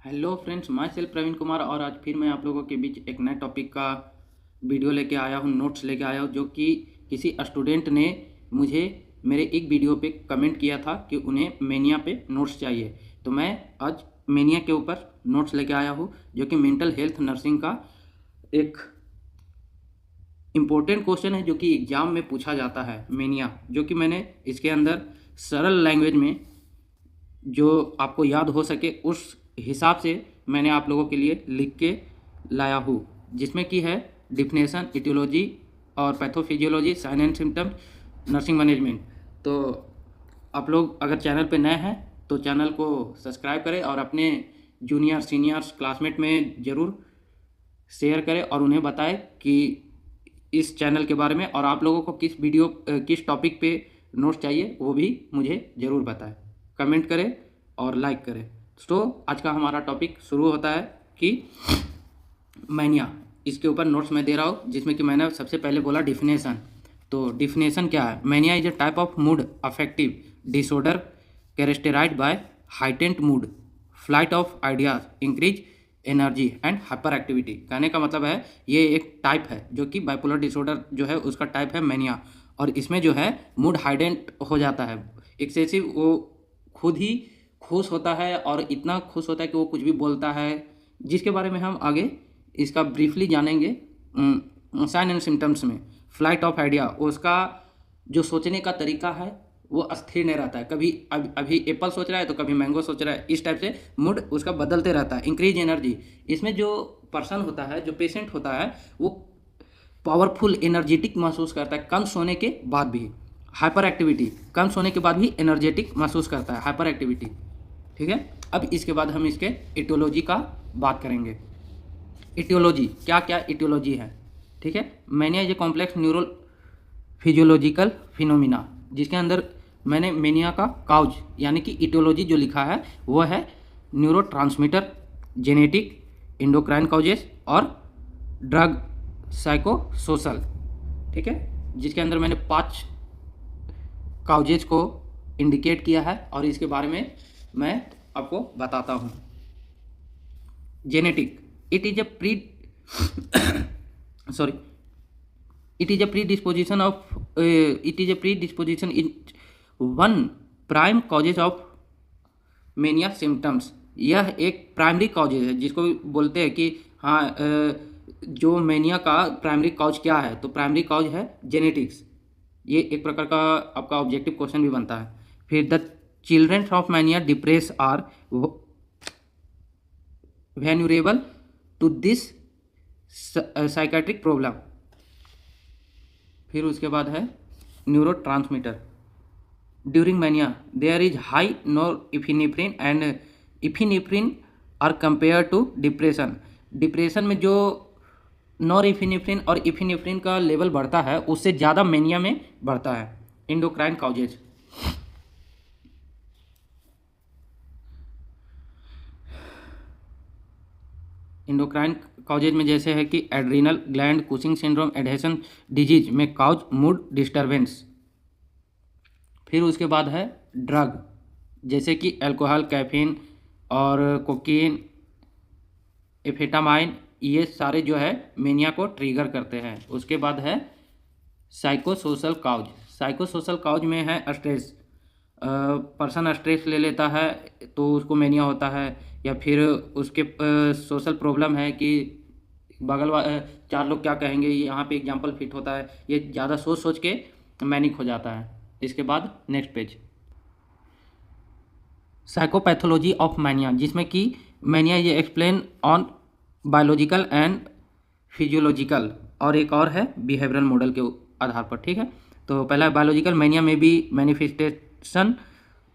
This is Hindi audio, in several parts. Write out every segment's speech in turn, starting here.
Hello friends, myself Praveen Kumar और आज फिर मैं आप लोगों के बीच एक नए टॉपिक का वीडियो लेके आया हूँ, नोट्स लेके आया हूँ। जो कि किसी स्टूडेंट ने मुझे मेरे एक वीडियो पे कमेंट किया था कि उन्हें मेनिया पे नोट्स चाहिए। तो मैं आज मेनिया के ऊपर नोट्स लेके आया हूँ, जो कि मेंटल हेल्थ नर्सिंग का एक इम्पोर्टेंट क्वेश्चन है जो कि एग्ज़ाम में पूछा जाता है। मेनिया जो कि मैंने इसके अंदर सरल लैंग्वेज में जो आपको याद हो सके उस हिसाब से मैंने आप लोगों के लिए लिख के लाया हूँ, जिसमें कि है डिफिनेशन, इटियोलॉजी और pathophysiology, sign and symptoms, nursing management. तो आप लोग अगर चैनल पे नए हैं तो चैनल को सब्सक्राइब करें और अपने जूनियर सीनियर्स क्लासमेट में ज़रूर शेयर करें और उन्हें बताएं कि इस चैनल के बारे में, और आप लोगों को किस टॉपिक पे नोट्स चाहिए वो भी मुझे ज़रूर बताएं। कमेंट करें और लाइक करें। तो आज का हमारा टॉपिक शुरू होता है कि मैनिया, इसके ऊपर नोट्स मैं दे रहा हूँ, जिसमें कि मैंने सबसे पहले बोला डिफिनेशन। तो डिफिनेशन क्या है? Mania is a type of mood affective disorder characterised by heightened mood, flight of ideas, increase energy and hyperactivity. कहने का मतलब है ये एक टाइप है जो कि बाइपोलर डिसऑर्डर जो है उसका टाइप है मैनिया। और इसमें जो है मूड हाइडेंट हो जाता है, एक्सेसिव, वो खुद ही खुश होता है और इतना खुश होता है कि वो कुछ भी बोलता है, जिसके बारे में हम आगे इसका ब्रीफली जानेंगे साइन एंड सिम्टम्स में। फ्लाइट ऑफ आइडिया, उसका जो सोचने का तरीका है वो स्थिर नहीं रहता है, कभी अभी एप्पल सोच रहा है तो कभी मैंगो सोच रहा है, इस टाइप से मूड उसका बदलते रहता है। इंक्रीज एनर्जी, इसमें जो पर्सन होता है, जो पेशेंट होता है, वो पावरफुल एनर्जेटिक महसूस करता है कम सोने के बाद भी। हाइपर एक्टिविटी, कम सोने के बाद भी एनर्जेटिक महसूस करता है, हाइपर एक्टिविटी। ठीक है, अब इसके बाद हम इसके इटियोलॉजी का बात करेंगे। इटियोलॉजी, क्या क्या इटियोलॉजी है? ठीक है, mania is a complex neuro physiological phenomena, जिसके अंदर मैंने मेनिया का काउज यानी कि इटियोलॉजी जो लिखा है वो है neuro transmitter, genetic, endocrine causes और ड्रग, साइको सोशल। ठीक है, जिसके अंदर मैंने 5 काउजेज को इंडिकेट किया है और इसके बारे में मैं आपको बताता हूँ। Genetic, it is a pre sorry it is a predisposition of it is a predisposition in one prime causes of mania symptoms। यह एक प्राइमरी कॉजेज है, जिसको बोलते हैं कि हाँ जो मेनिया का प्राइमरी कॉज क्या है, तो प्राइमरी कॉज है जेनेटिक्स। ये एक प्रकार का आपका ऑब्जेक्टिव क्वेश्चन भी बनता है। फिर the children of mania depress are vulnerable to this psychiatric problem. फिर उसके बाद है neurotransmitter. During mania there is high nor epinephrine and epinephrine are compare to depression. Depression में जो नॉर इफिनेफ्रिन और इफिनेफ्रिन का लेवल बढ़ता है उससे ज़्यादा मैनिया में बढ़ता है। इंडोक्राइन काउजेज, इंडोक्राइन काउजेज में जैसे है कि adrenal gland, Cushing syndrome, adhesion disease में काउज मूड डिस्टर्बेंस। फिर उसके बाद है ड्रग, जैसे कि अल्कोहल, कैफीन और कोकीन, एफेटामाइन, ये सारे जो है मेनिया को ट्रिगर करते हैं। उसके बाद है साइकोसोशल काउज। साइकोसोशल काउज में है स्ट्रेस, पर्सन स्ट्रेस ले लेता है तो उसको मेनिया होता है, या फिर उसके सोशल प्रॉब्लम है कि चार लोग क्या कहेंगे, यहाँ पे एग्जांपल फिट होता है, ये ज़्यादा सोच सोच के मैनिक हो जाता है। इसके बाद next page, psychopathology of mania, जिसमें कि मैनिया ये explain on biological and physiological, और एक और है बिहेवियरल मॉडल के आधार पर। ठीक है, तो पहला बायोलॉजिकल, मैनिया में भी manifestation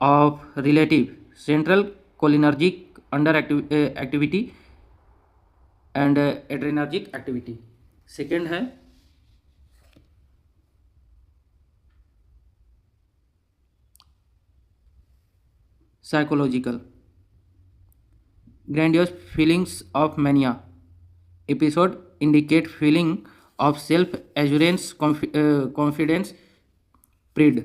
of relative central cholinergic under activity and adrenergic activity. Second है psychological, grandiose feelings of mania episode indicate feeling of self assurance, confidence, pride.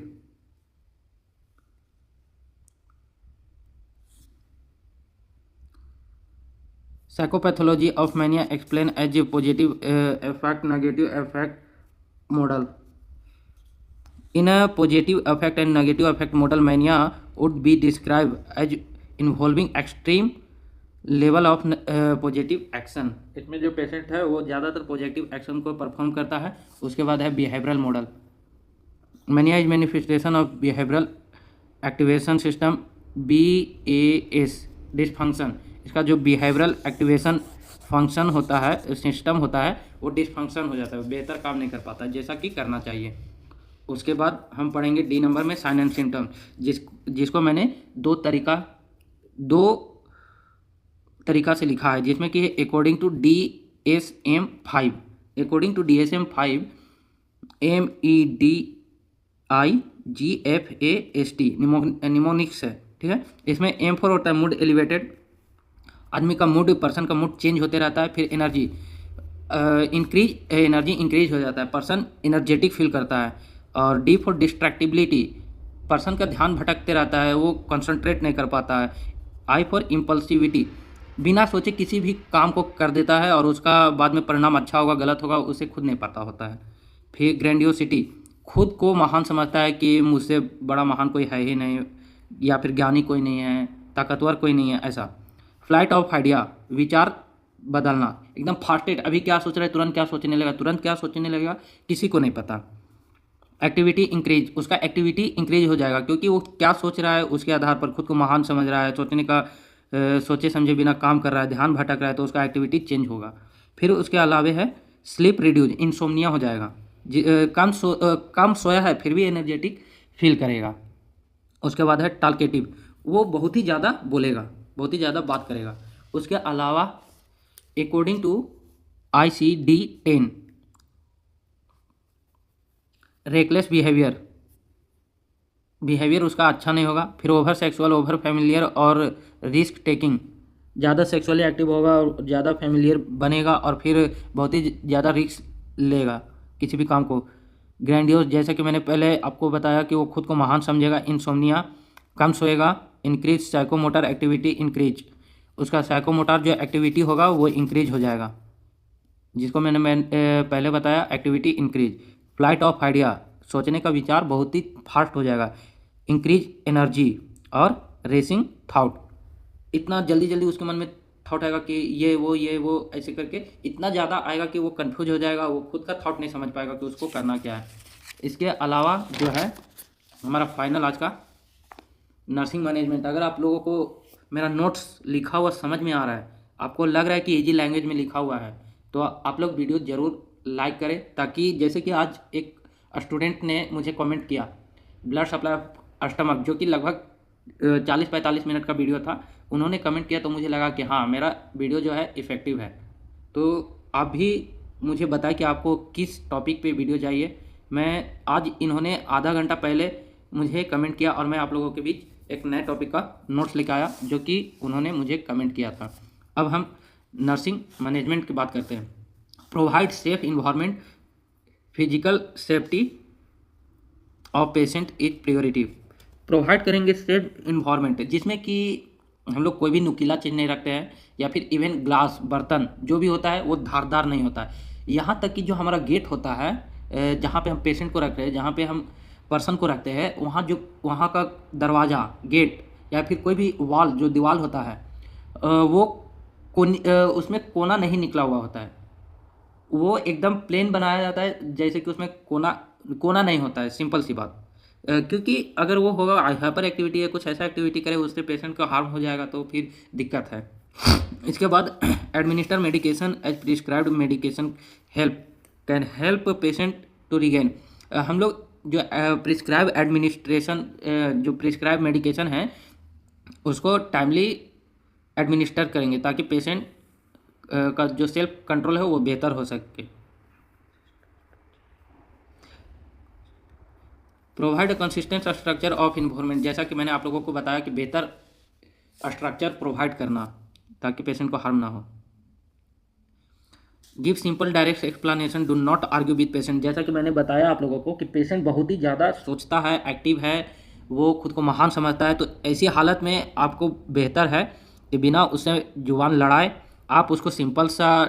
Psychopathology of mania explained as a positive effect, negative effect model. In a positive effect and negative effect model, mania would be described as involving extreme level of positive action. इसमें जो पेशेंट है वो ज़्यादातर पॉजिटिव एक्शन को परफॉर्म करता है। उसके बाद है behavioural model. Mania is manifestation of behavioural activation system BAS dysfunction. इसका जो बिहेवियरल एक्टिवेशन फंक्शन होता है, सिस्टम होता है, वो डिसफंक्शन हो जाता है, बेहतर काम नहीं कर पाता जैसा कि करना चाहिए। उसके बाद हम पढ़ेंगे D नंबर में साइन एंड सिम्टम, जिसको मैंने दो तरीका से लिखा है, जिसमें कि according to DSM-5 MEDIGFAST mnemonics है, ठीक है। इसमें M फॉर होता है मूड एलिवेटेड, आदमी का मूड, पर्सन का मूड चेंज होते रहता है। फिर एनर्जी इंक्रीज हो जाता है, पर्सन एनर्जेटिक फील करता है। और D फॉर डिस्ट्रैक्टिबिलिटी, पर्सन का ध्यान भटकते रहता है, वो कंसंट्रेट नहीं कर पाता है। I फॉर इम्पल्सिविटी, बिना सोचे किसी भी काम को कर देता है और उसका बाद में परिणाम अच्छा होगा गलत होगा उसे खुद नहीं पता होता है। फिर ग्रैंडियोसिटी, खुद को महान समझता है कि मुझसे बड़ा महान कोई है ही नहीं, या फिर ज्ञानी कोई नहीं है, ताकतवर कोई नहीं है, ऐसा। फ्लाइट ऑफ आइडिया, विचार बदलना, एकदम फास्टेड, अभी क्या सोच रहा है तुरंत क्या सोचने लगेगा किसी को नहीं पता। एक्टिविटी इंक्रीज, उसका एक्टिविटी इंक्रीज हो जाएगा क्योंकि वो क्या सोच रहा है उसके आधार पर खुद को महान समझ रहा है, सोचे समझे बिना काम कर रहा है, ध्यान भटक रहा है, तो उसका एक्टिविटी चेंज होगा। फिर उसके अलावे है स्लीप रिड्यूज, इंसोम्निया हो जाएगा, कम सोया है फिर भी एनर्जेटिक फील करेगा। उसके बाद है टाल्केटिव, वो बहुत ही ज़्यादा बोलेगा, बहुत ही ज़्यादा बात करेगा। उसके अलावा according to ICD-10 reckless behaviour उसका अच्छा नहीं होगा। फिर ओवर सेक्सुअल, ओवर फैमिलियर और रिस्क टेकिंग, ज़्यादा सेक्सुअली एक्टिव होगा और ज़्यादा फैमिलियर बनेगा और फिर बहुत ही ज़्यादा रिस्क लेगा किसी भी काम को। ग्रैंडियोस, जैसे कि मैंने पहले आपको बताया कि वो खुद को महान समझेगा। इंसोम्निया, कम सोएगा। इंक्रीज साइकोमोटर एक्टिविटी इंक्रीज, उसका साइकोमोटर जो एक्टिविटी होगा वो इंक्रीज हो जाएगा, जिसको मैंने पहले बताया activity increase. Flight of idea, सोचने का विचार बहुत ही फास्ट हो जाएगा। इंक्रीज एनर्जी और रेसिंग थाउट, इतना जल्दी उसके मन में थाउट आएगा कि ये वो ऐसे करके इतना ज़्यादा आएगा कि वो कंफ्यूज हो जाएगा, वो खुद का थाउट नहीं समझ पाएगा कि उसको करना क्या है। इसके अलावा जो है हमारा फाइनल आज का नर्सिंग मैनेजमेंट। अगर आप लोगों को मेरा नोट्स लिखा हुआ समझ में आ रहा है, आपको लग रहा है कि इजी लैंग्वेज में लिखा हुआ है, तो आप लोग वीडियो ज़रूर लाइक करें, ताकि जैसे कि आज एक स्टूडेंट ने मुझे कमेंट किया ब्लड सप्लाई ऑफ स्टमक, जो कि लगभग 40-45 मिनट का वीडियो था, उन्होंने कमेंट किया तो मुझे लगा कि हाँ मेरा वीडियो जो है इफ़ेक्टिव है। तो आप भी मुझे बताएं कि आपको किस टॉपिक पे वीडियो चाहिए। मैं आज इन्होंने आधा घंटा पहले मुझे कमेंट किया और मैं आप लोगों के बीच एक नए टॉपिक का नोट्स लेकर आया जो कि उन्होंने मुझे कमेंट किया था। अब हम नर्सिंग मैनेजमेंट की बात करते हैं। Provide safe environment, physical safety of patient is priority. Provide करेंगे सेफ इन्वायरमेंट, जिसमें कि हम लोग कोई भी नुकीला चीज़ नहीं रखते हैं, या फिर इवन ग्लास, बर्तन जो भी होता है वो धारदार नहीं होता है। यहाँ तक कि जो हमारा गेट होता है, जहाँ पे हम पेशेंट को रखते हैं, जहाँ पे हम पर्सन को रखते हैं, वहाँ का दरवाज़ा, गेट या फिर कोई भी वॉल जो दीवार होता है, वो उसमें कोना नहीं निकला हुआ होता है, वो एकदम प्लेन बनाया जाता है, जैसे कि उसमें कोना नहीं होता है। सिंपल सी बात, क्योंकि अगर वो होगा हाइपर एक्टिविटी है, कुछ ऐसा एक्टिविटी करे उससे पेशेंट को हार्म हो जाएगा तो फिर दिक्कत है। इसके बाद administer medication as prescribed medication can help patient to regain. हम लोग जो प्रिस्क्राइब एडमिनिस्ट्रेशन, जो प्रिस्क्राइब मेडिकेशन है उसको टाइमली एडमिनिस्टर करेंगे ताकि पेशेंट का जो सेल्फ कंट्रोल है वो बेहतर हो सके। Provide consistent structure of environment, जैसा कि मैंने आप लोगों को बताया कि बेहतर स्ट्रक्चर प्रोवाइड करना ताकि पेशेंट को हार्म ना हो। Give simple direct explanation, do not argue with patient, जैसा कि मैंने बताया आप लोगों को कि पेशेंट बहुत ही ज़्यादा सोचता है, एक्टिव है, वो खुद को महान समझता है, तो ऐसी हालत में आपको बेहतर है कि बिना उससे जुबान लड़ाए आप उसको सिंपल सा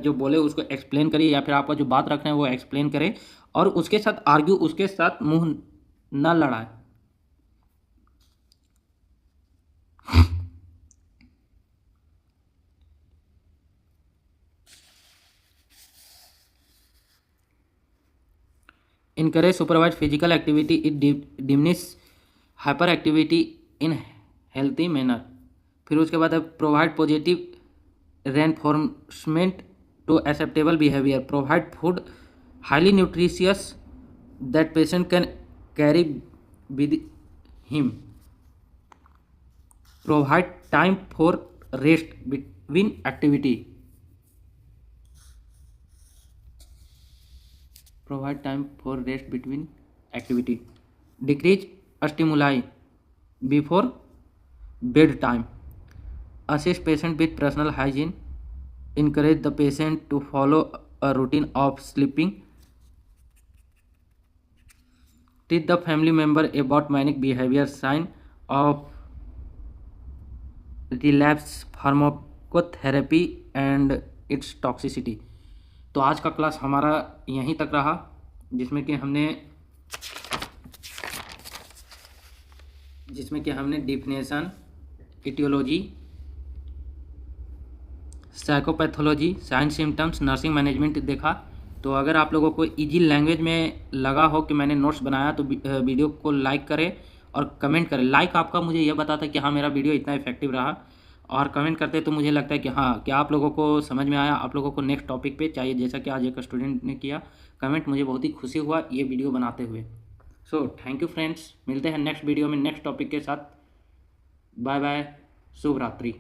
जो बोले उसको एक्सप्लेन करिए, या फिर आपका जो बात रखना है वो एक्सप्लेन करें, और उसके साथ आर्ग्यू, उसके साथ मुंह न लड़ाए। Encourage supervise physical activity, it diminish hyper activity in healthy manner. फिर उसके बाद है provide positive reinforcement to acceptable behaviour, provide food highly nutritious that patient can carry with him, provide time for rest between activity, provide time for rest between activity, decrease stimuli before bedtime, assist patient with personal hygiene, encourage the patient to follow a routine of sleeping, teach the family member about manic behavior sign of relapse, pharmacotherapy and its toxicity। तो आज का क्लास हमारा यहीं तक रहा, जिसमें कि हमने definition, aetiology, psychopathology, sign symptoms, nursing management देखा। तो अगर आप लोगों को इजी लैंग्वेज में लगा हो कि मैंने नोट्स बनाया तो वीडियो को लाइक करें और कमेंट करें। लाइक आपका मुझे यह बताता है कि हाँ मेरा वीडियो इतना इफेक्टिव रहा, और कमेंट करते तो मुझे लगता है कि हाँ क्या आप लोगों को समझ में आया, आप लोगों को नेक्स्ट टॉपिक पे चाहिए, जैसा कि आज एक स्टूडेंट ने किया कमेंट, मुझे बहुत ही खुशी हुआ ये वीडियो बनाते हुए। सो थैंक यू फ्रेंड्स, मिलते हैं नेक्स्ट वीडियो में नेक्स्ट टॉपिक के साथ। बाय बाय, शुभ रात्रि।